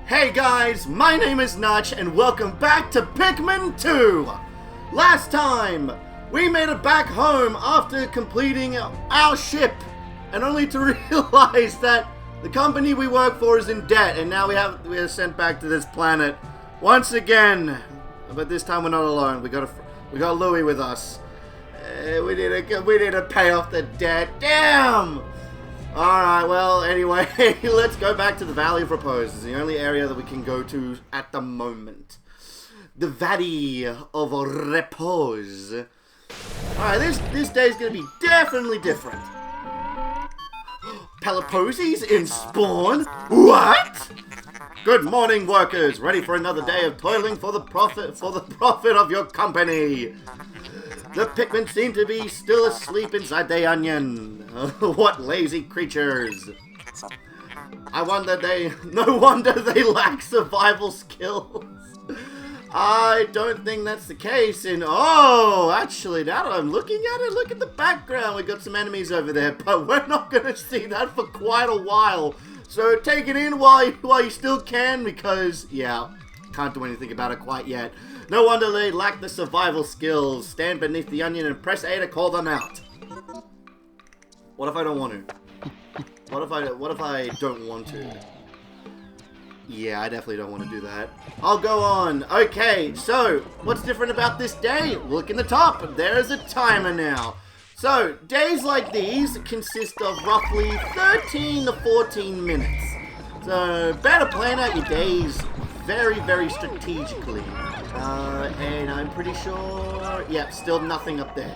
Hey guys, my name is Notch and welcome back to Pikmin 2! Last time, we made it back home after completing our ship and only to realize that the company we work for is in debt and now we are sent back to this planet once again. But this time we're not alone, we got Louie with us. We need to pay off the debt, damn! Alright, well, anyway, let's go back to the Valley of Repose. It's the only area that we can go to at the moment. The Valley of Repose. Alright, this day is going to be definitely different. Palaposies in spawn? What? Good morning, workers. Ready for another day of toiling for the profit of your company. The Pikmin seem to be still asleep inside the onion. What lazy creatures. No wonder they lack survival skills. I don't think that's the case actually, now that I'm looking at it, look at the background. We got some enemies over there, but we're not going to see that for quite a while. So take it in while you still can, because, yeah, can't do anything about it quite yet. No wonder they lack the survival skills. Stand beneath the onion and press A to call them out. What if I don't want to? What if I don't want to? Yeah, I definitely don't want to do that. I'll go on. Okay, so what's different about this day? Look in the top. There's a timer now. So, days like these consist of roughly 13 to 14 minutes. So, better plan out your days very, very strategically. And I'm pretty sure... yeah, still nothing up there.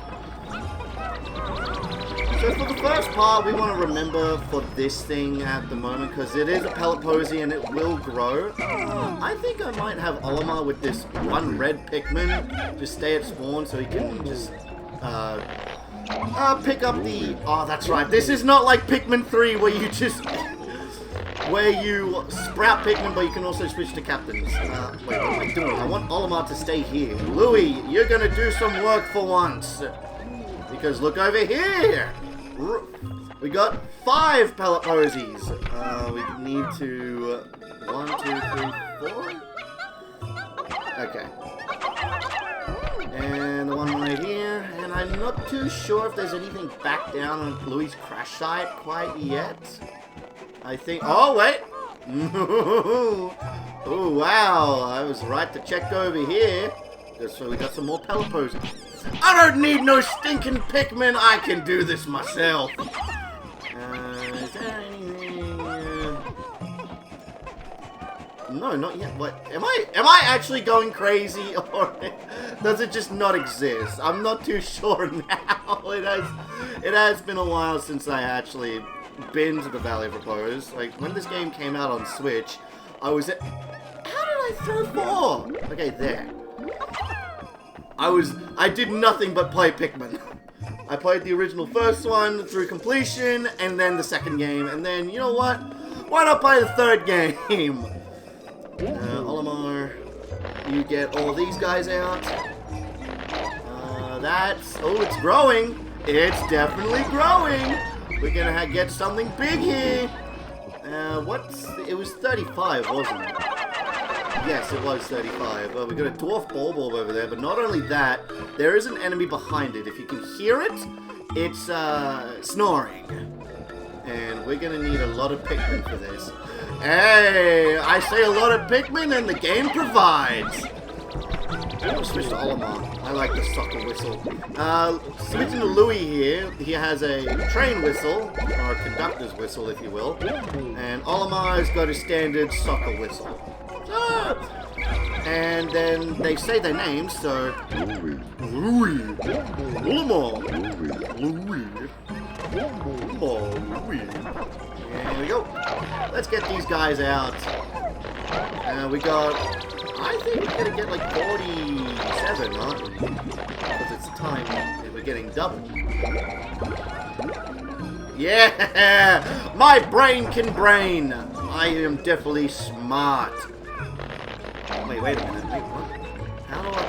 So for the first part, we want to remember for this thing at the moment, because it is a Palaposy and it will grow. I think I might have Olimar with this one red Pikmin just stay at spawn so he can just pick up the... oh, that's right. This is not like Pikmin 3 where you just... where you sprout Pikmin, but you can also switch to captains. Wait, what am I doing? I want Olimar to stay here. Louie, you're going to do some work for once. Because look over here. We got 5 Palaposies. We need to... 1, 2, 3, 4? Okay. And the one right here. And I'm not too sure if there's anything back down on Louie's crash site quite yet. I think... oh, wait! Oh, wow. I was right to check over here. So we got some more Palaposies. I don't need no stinking Pikmin. I can do this myself. Is there anything? No, not yet. What? Am I actually going crazy, or does it just not exist? I'm not too sure now. It has been a while since I actually been to the Valley of Repose. Like when this game came out on Switch, I was at... how did I throw 4? Okay, there. I did nothing but play Pikmin. I played the original first one through completion, and then the second game, and then, you know what? Why not play the third game? Olimar, you get all these guys out. Oh, it's growing. It's definitely growing. We're gonna get something big here. It was 35, wasn't it? Yes, it was 35. Well, we got a dwarf bulb over there, but not only that, there is an enemy behind it. If you can hear it, it's snoring. And we're gonna need a lot of Pikmin for this. Hey, I say a lot of Pikmin and the game provides. I'll switch to Olimar. I like the sucker whistle. Switching to Louie here, he has a train whistle, or a conductor's whistle, if you will. And Olimar's got a standard sucker whistle. And then they say their names, so... Louie. Olimar. Louie. Olimar. Louie. There we go. Let's get these guys out. We got... I think we're gonna get like 47, aren't we? Because it's time and we're getting double. Yeah! My brain can brain! I am definitely smart. Wait a minute. Wait, what? How do I...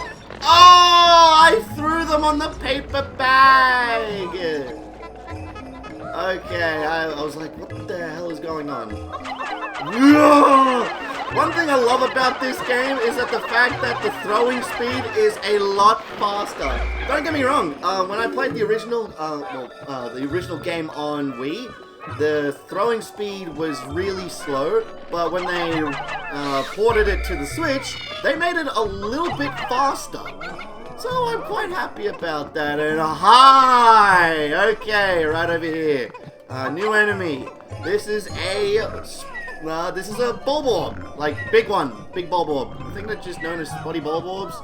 oh! I threw them on the paper bag! Okay, I was like, what the hell is going on? One thing I love about this game is that the fact that the throwing speed is a lot faster. Don't get me wrong, when I played the original, the original game on Wii, the throwing speed was really slow, but when they ported it to the Switch, they made it a little bit faster. So I'm quite happy about that. And hi! Okay, right over here. New enemy. This is a Bulborb. Like, big one. Big Bulborb. I think they're just known as spotty Bulborbs.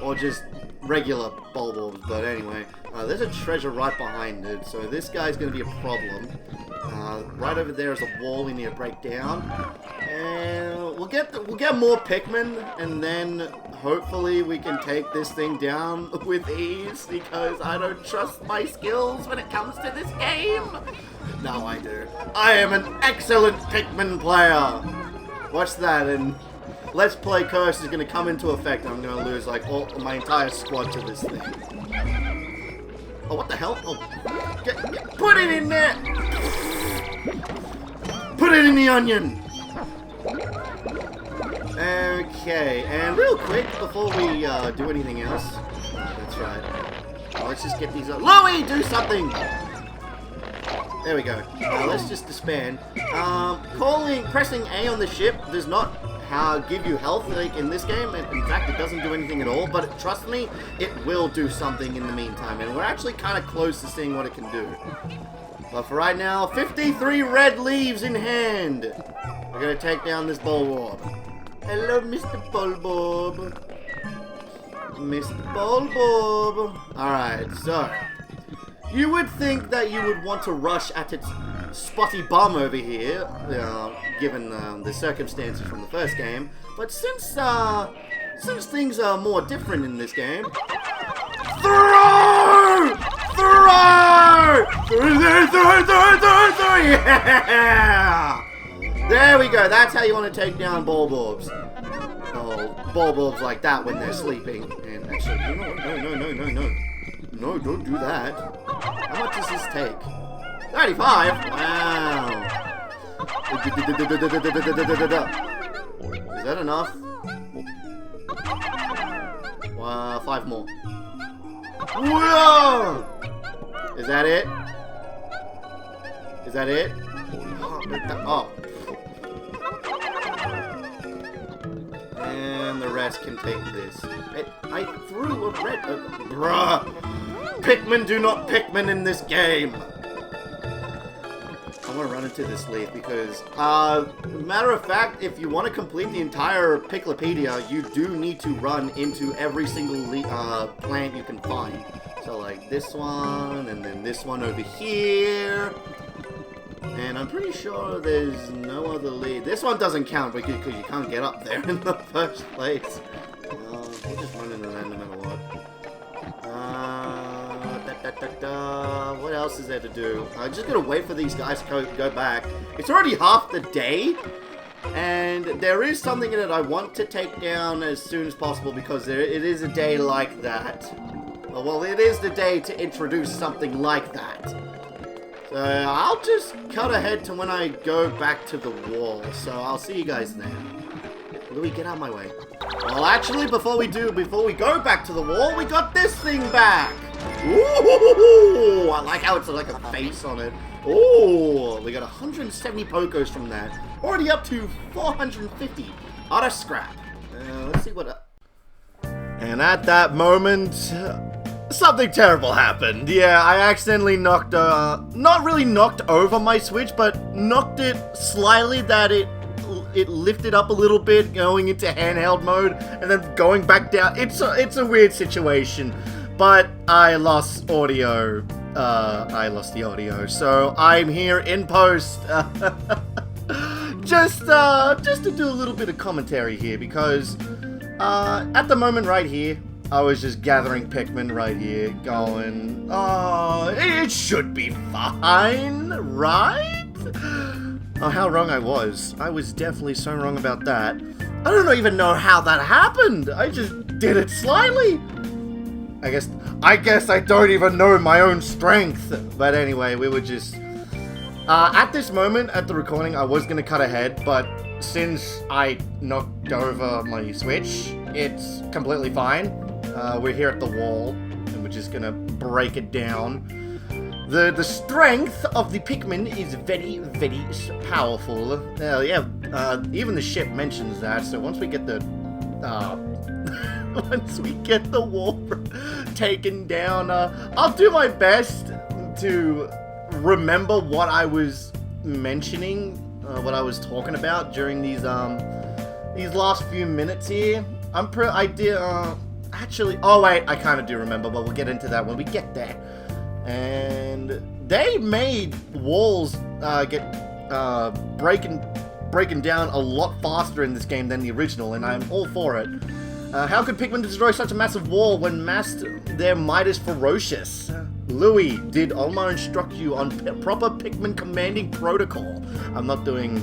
Or just regular Bulborbs. But anyway, there's a treasure right behind it. So this guy's going to be a problem. Right over there is a wall we need to break down. And we'll get more Pikmin. And then hopefully we can take this thing down with ease. Because I don't trust my skills when it comes to this game. Now I do. I am an excellent Pikmin player. Watch that, and Let's Play Curse is going to come into effect, and I'm going to lose like my entire squad to this thing. Oh, what the hell? Oh, put it in there! Put it in the onion! Okay, and real quick, before we do anything else, that's right, let's just get these up. Louie, do something! There we go. Let's just disband. Pressing A on the ship does not give you health like in this game. In fact, it doesn't do anything at all. But trust me, it will do something in the meantime. And we're actually kind of close to seeing what it can do. But for right now, 53 red leaves in hand. We're going to take down this Bulborb. Hello, Mr. Bulborb. Mr. Bulborb. Alright, so you would think that you would want to rush at its spotty bum over here, given the circumstances from the first game. But since things are more different in this game, throw! Yeah! There we go. That's how you want to take down Bulborbs. Oh, Bulborbs like that when they're sleeping. And actually, no. No, don't do that. How much does this take? 35? Wow. Is that enough? 5 more. Whoa! Is that it? Is that it? Oh. And the rest can take this. I threw a red... bruh! Pikmin do not Pikmin in this game! I want to run into this leaf because, matter of fact, if you want to complete the entire Piklopedia, you do need to run into every single plant you can find. So like this one, and then this one over here. And I'm pretty sure there's no other lead. This one doesn't count because you can't get up there in the first place. We'll just run into that no matter what. What else is there to do? I'm just gonna wait for these guys to go back. It's already half the day, and there is something in it I want to take down as soon as possible because it is a day like that. Well, it is the day to introduce something like that. So I'll just cut ahead to when I go back to the wall. So I'll see you guys then. Louie, get out of my way. Well, actually, before we go back to the wall, we got this thing back. Ooh, I like how it's like a face on it. Ooh, we got 170 Pokos from that. Already up to 450 out of scrap. Let's see what... And at that moment, something terrible happened. Yeah, I accidentally knocked, not really knocked over my Switch, but knocked it slightly that it lifted up a little bit, going into handheld mode, and then going back down. It's a weird situation, but I lost audio. I lost the audio, so I'm here in post, just to do a little bit of commentary here, because at the moment right here, I was just gathering Pikmin right here, going, oh, it should be fine, right? Oh, how wrong I was. I was definitely so wrong about that. I don't even know how that happened. I just did it slightly. I guess I don't even know my own strength. But anyway, we were just... at this moment, at the recording, I was going to cut ahead, but since I knocked over my Switch, it's completely fine. We're here at the wall, and we're just gonna break it down. The strength of the Pikmin is very, very powerful. Even the ship mentions that, so once we get the... once we get the wall taken down, I'll do my best to remember what I was mentioning, what I was talking about during these last few minutes here. Actually, oh wait, I kind of do remember, but we'll get into that when we get there. And they made walls breaking down a lot faster in this game than the original, and I'm all for it. How could Pikmin destroy such a massive wall when their might is ferocious? Louis, did Omar instruct you on proper Pikmin commanding protocol? I'm not doing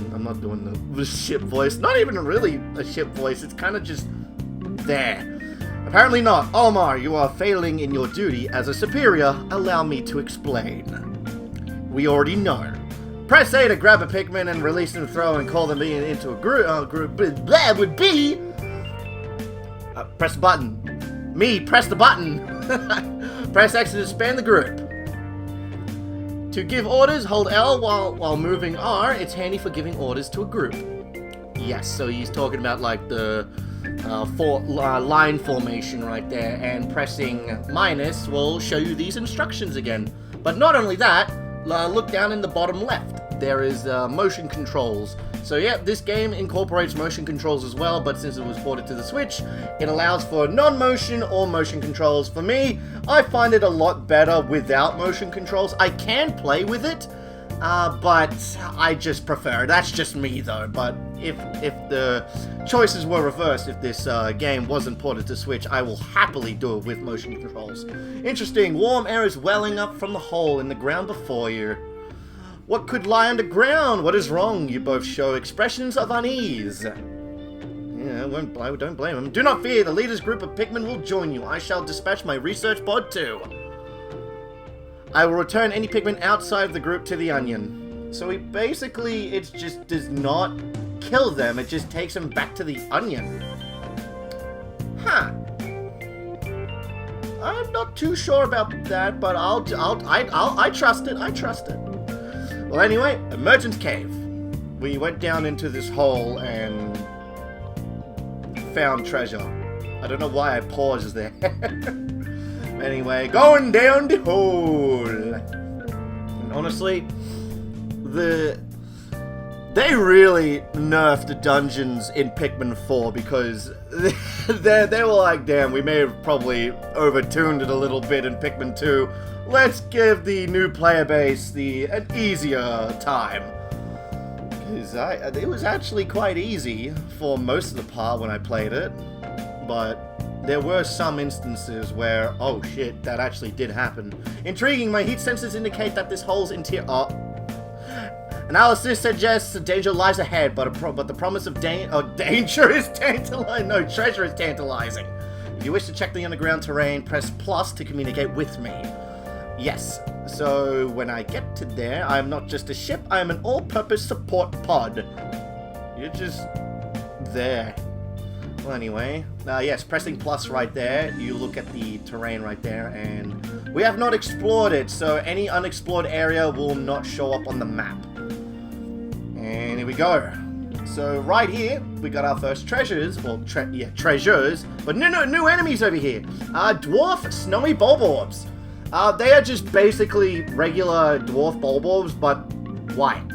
the ship voice. Not even really a ship voice. It's kind of just there. Apparently not. Omar, you are failing in your duty as a superior. Allow me to explain. We already know. Press A to grab a Pikmin and release them, throw, and call them into a group. That would be... press the button. Press the button. Press X to expand the group. To give orders, hold L while moving R. It's handy for giving orders to a group. Yes, so he's talking about like the line formation right there, and pressing minus will show you these instructions again. But not only that, look down in the bottom left. There is motion controls. So yeah, this game incorporates motion controls as well, but since it was ported to the Switch, it allows for non-motion or motion controls. For me, I find it a lot better without motion controls. I can play with it, but I just prefer it. That's just me though. But if the choices were reversed, if this game wasn't ported to Switch, I will happily do it with motion controls. Interesting. Warm air is welling up from the hole in the ground before you. What could lie underground? What is wrong? You both show expressions of unease. Yeah, don't blame him. Do not fear, the leader's group of Pikmin will join you. I shall dispatch my research pod too. I will return any Pikmin outside of the group to the Onion. So it just does not kill them, it just takes them back to the Onion. Huh. I'm not too sure about that, but I trust it, I trust it. Well, anyway, Emergence Cave. We went down into this hole and found treasure. I don't know why I paused there. Anyway, going down the hole. And honestly, they really nerfed the dungeons in Pikmin 4 because they were like, damn, we may have probably overtuned it a little bit in Pikmin 2. Let's give the new player base an easier time. Because it was actually quite easy for most of the part when I played it. But there were some instances where, oh shit, that actually did happen. Intriguing, my heat sensors indicate that this hole's interior... Analysis suggests danger lies ahead, but the promise of danger is tantalizing. No, treasure is tantalizing. If you wish to check the underground terrain, press plus to communicate with me. Yes, so when I get to there, I'm not just a ship, I'm an all-purpose support pod. You're just there. Well, anyway, yes, pressing plus right there, you look at the terrain right there, and we have not explored it, so any unexplored area will not show up on the map. And here we go. So right here, we got our first treasures, well, treasures, but new enemies over here. Dwarf Snowy Bulborbs. They are just basically regular dwarf Bulborbs, but white.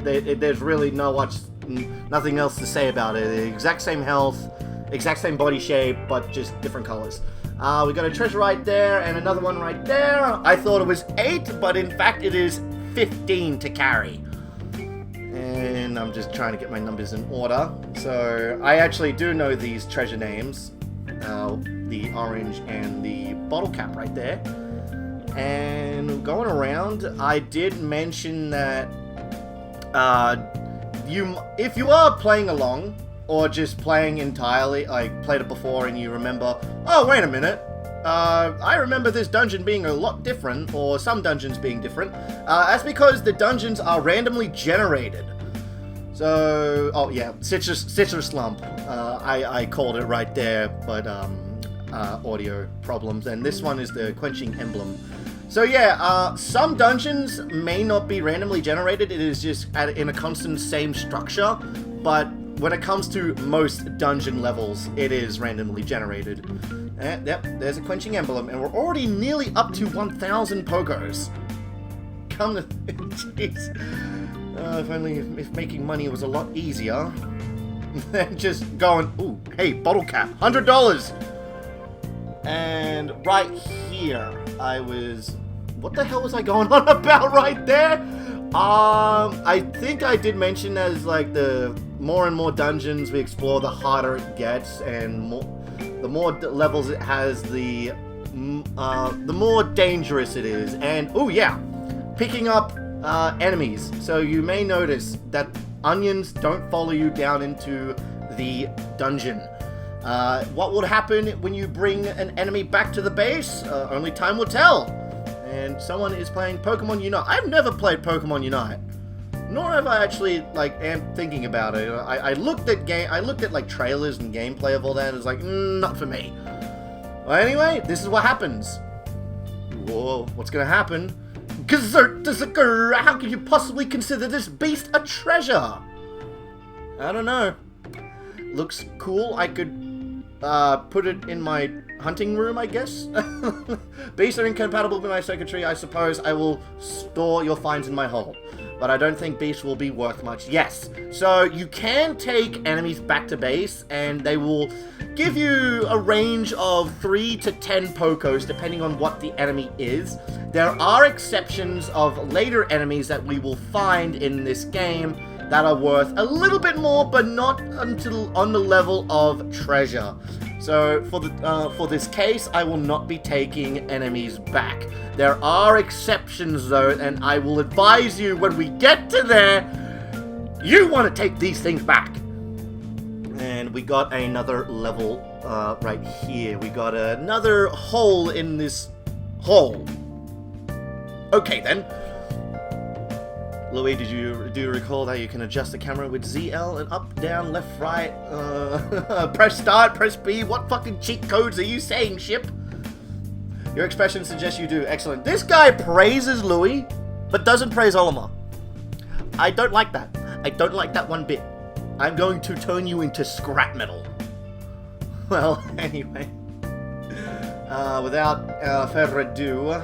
There's really nothing else to say about it. The exact same health, exact same body shape, but just different colors. We got a treasure right there, and another one right there. I thought it was 8, but in fact it is 15 to carry. And I'm just trying to get my numbers in order. So I actually do know these treasure names. The orange and the bottle cap right there. And going around, I did mention that if you are playing along, or just playing entirely, like played it before and you remember, oh wait a minute, I remember this dungeon being a lot different, or some dungeons being different, that's because the dungeons are randomly generated. So, oh yeah, citrus slump. I called it right there, but audio problems. And this one is the quenching emblem. So yeah, some dungeons may not be randomly generated. It is just in a constant same structure. But when it comes to most dungeon levels, it is randomly generated. Yep, there's a quenching emblem, and we're already nearly up to 1,000 Pokos. Come to... Jeez. If making money was a lot easier than just going, ooh, hey, bottle cap, $100! And right here, what the hell was I going on about right there? I think I did mention as, like, the more and more dungeons we explore, the harder it gets, and the more levels it has, the more dangerous it is. And, oh yeah, picking up enemies. So you may notice that onions don't follow you down into the dungeon. What will happen when you bring an enemy back to the base? Only time will tell. And someone is playing Pokemon Unite. I've never played Pokemon Unite, nor have I actually am thinking about it. I looked at like trailers and gameplay of all that, and it's like, not for me. Well, anyway, this is what happens. Whoa, what's gonna happen? How can you possibly consider this beast a treasure? I don't know. Looks cool. I could put it in my hunting room, I guess. Beasts are incompatible with my circuitry. I suppose I will store your finds in my hole. But I don't think beasts will be worth much. Yes. So you can take enemies back to base, and they will give you a range of 3 to 10 Pokos, depending on what the enemy is. There are exceptions of later enemies that we will find in this game that are worth a little bit more, but not until on the level of treasure. So for this case, I will not be taking enemies back. There are exceptions though, and I will advise you when we get to there, you want to take these things back. And we got another level right here. We got another hole in this hole. Okay then. Louis, do you recall that you can adjust the camera with ZL and up, down, left, right, press start, press B? What fucking cheat codes are you saying, ship? Your expression suggests you do. Excellent. This guy praises Louis, but doesn't praise Olimar. I don't like that. I don't like that one bit. I'm going to turn you into scrap metal. Well, anyway. Without further ado...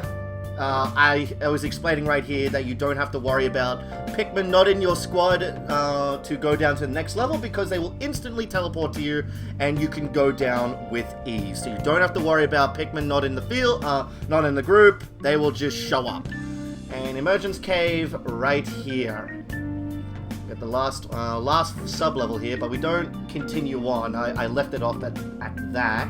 I was explaining right here that you don't have to worry about Pikmin not in your squad to go down to the next level, because they will instantly teleport to you and you can go down with ease. So you don't have to worry about Pikmin not in the field, not in the group. They will just show up. And Emergence Cave right here. Got the last sub-level here, but we don't continue on. I left it off at that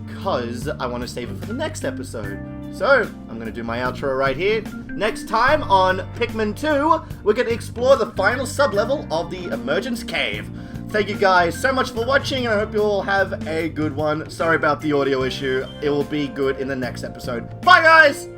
because I want to save it for the next episode. So, I'm going to do my outro right here. Next time on Pikmin 2, we're going to explore the final sub-level of the Emergence Cave. Thank you guys so much for watching, and I hope you all have a good one. Sorry about the audio issue. It will be good in the next episode. Bye, guys!